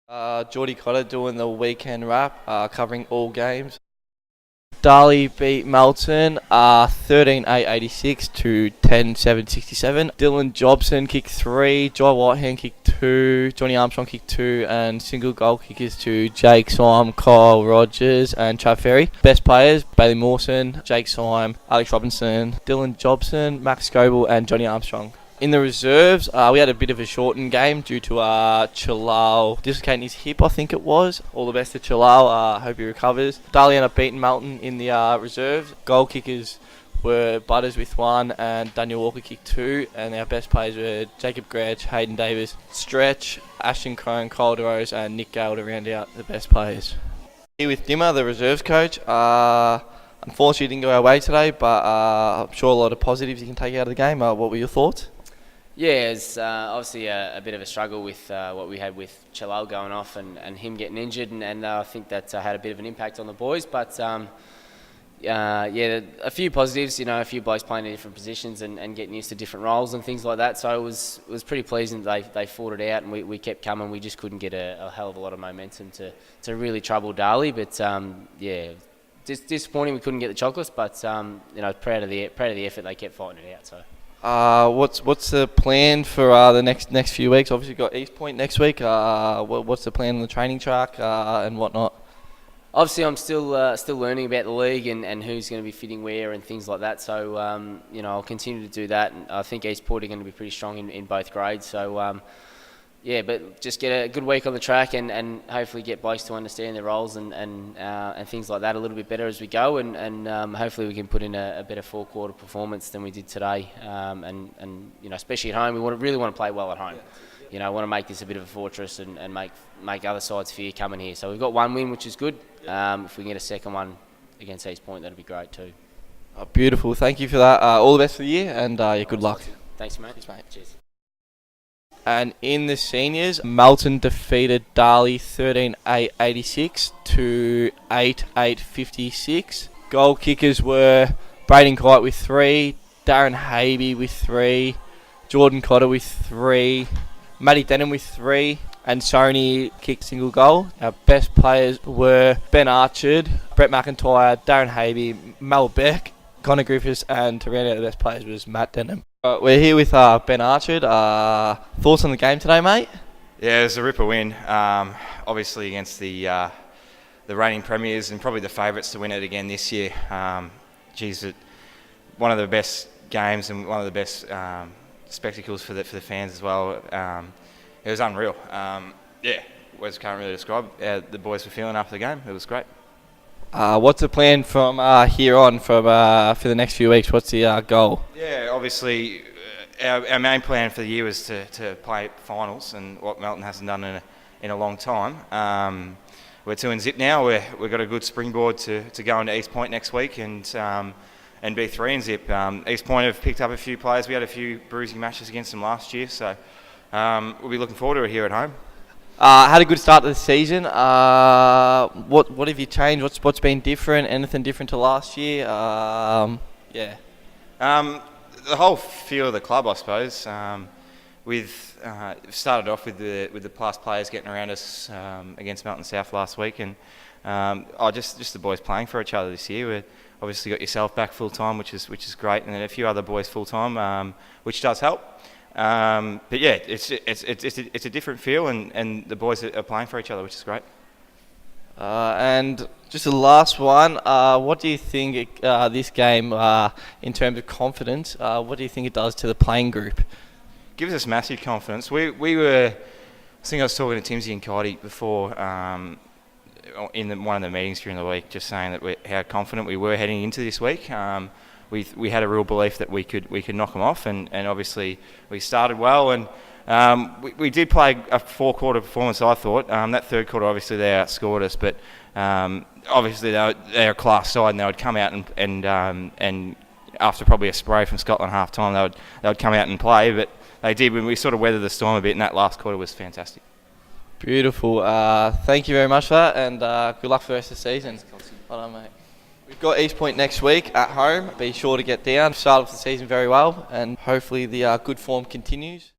Geordie Cotter doing the weekend wrap, covering all games. Darley beat Melton 13-8-86 to 10-7-67. Dylan Jobson kicked 3, Jai Whitehand kicked 2, Johnny Armstrong kicked 2, and single goal kickers to Jake Syme, Kyle Rogers, and Trav Ferry. Best players: Bailey Mawson, Jake Syme, Alex Robinson, Dylan Jobson, Max Goebel, and Johnny Armstrong. In the reserves, we had a bit of a shortened game due to Chalal dislocating his hip, I think it was. All the best to Chalal, hope he recovers. Darley ended up beating Melton in the reserves. Goal kickers were Butters with 1 and Daniel Walker kicked 2, and our best players were Jacob Gretsch, Hayden Davis, Stretch, Ashton Crone, Kyle DeRose, and Nick Gale to round out the best players. Here with Dimmer, the reserves coach. Unfortunately, it didn't go our way today, but I'm sure a lot of positives you can take out of the game. What were your thoughts? Yeah, it's obviously a bit of a struggle with what we had with Chalal going off and him getting injured, and I think that had a bit of an impact on the boys. But yeah, a few positives, a few blokes playing in different positions and getting used to different roles and things like that. So it was pretty pleasing that they fought it out, and we kept coming. We just couldn't get a hell of a lot of momentum to really trouble Darley. But yeah, disappointing we couldn't get the chocolates, but proud of the effort. They kept fighting it out. So. What's the plan for the next few weeks? Obviously, you've got East Point next week. What's the plan on the training track and whatnot? Obviously, I'm still learning about the league and who's going to be fitting where and things like that. So I'll continue to do that. And I think East Point are going to be pretty strong in both grades. So yeah, but just get a good week on the track and hopefully get blokes to understand their roles and things like that a little bit better as we go, and hopefully we can put in a better four-quarter performance than we did today, and especially at home, we really want to play well at home. I want to make this a bit of a fortress and make other sides fear coming here. So we've got one win, which is good. If we can get a second one against East Point, that'd be great too. Beautiful, thank you for that. All the best for the year, and good luck. Thanks, mate. Cheers. And in the seniors, Melton defeated Darley 13-8-86 to 8-8-56. Goal kickers were Braden Kite with 3, Darren Habe with 3, Jordan Cotter with 3, Matty Denham with 3, and Sony kicked single goal. Our best players were Ben Archard, Brett McIntyre, Darren Habe, Mel Beck, Connor Griffiths, and to round out the best players was Matt Denham. We're here with Ben Archard. Thoughts on the game today, mate? Yeah, it was a ripper win. Obviously against the reigning premiers and probably the favourites to win it again this year. One of the best games and one of the best spectacles for the fans as well. It was unreal. Yeah, words can't really describe the boys were feeling after the game. It was great. What's the plan from here on for the next few weeks? What's the goal? Yeah, obviously our main plan for the year was to play finals, and what Melton hasn't done in a long time. We're 2-0 now. We've got a good springboard to go into East Point next week and be 3-0. East Point have picked up a few players. We had a few bruising matches against them last year, so we'll be looking forward to it here at home. Had a good start to the season. What have you changed? What's been different? Anything different to last year? Yeah. The whole feel of the club, I suppose. We've started off with the past players getting around us against Melton South last week, and just the boys playing for each other this year. We've obviously got yourself back full time, which is great, and then a few other boys full time, which does help. But yeah, it's a different feel, and the boys are playing for each other, which is great. And just the last one, what do you think this game, in terms of confidence, what do you think it does to the playing group? Gives us massive confidence. We were, I think I was talking to Timsy and Cody before in one of the meetings during the week, just saying that how confident we were heading into this week. We had a real belief that we could knock them off, and obviously we started well, and we did play a four-quarter performance, I thought. That third quarter, obviously, they outscored us, but obviously they're a class side, and they would come out and after probably a spray from Scotland half-time, they would come out and play, but they did. When we sort of weathered the storm a bit, and that last quarter was fantastic. Beautiful. Thank you very much for that, and good luck for the rest of the season. Well done, mate. We've got East Point next week at home. Be sure to get down. Start off the season very well, and hopefully the good form continues.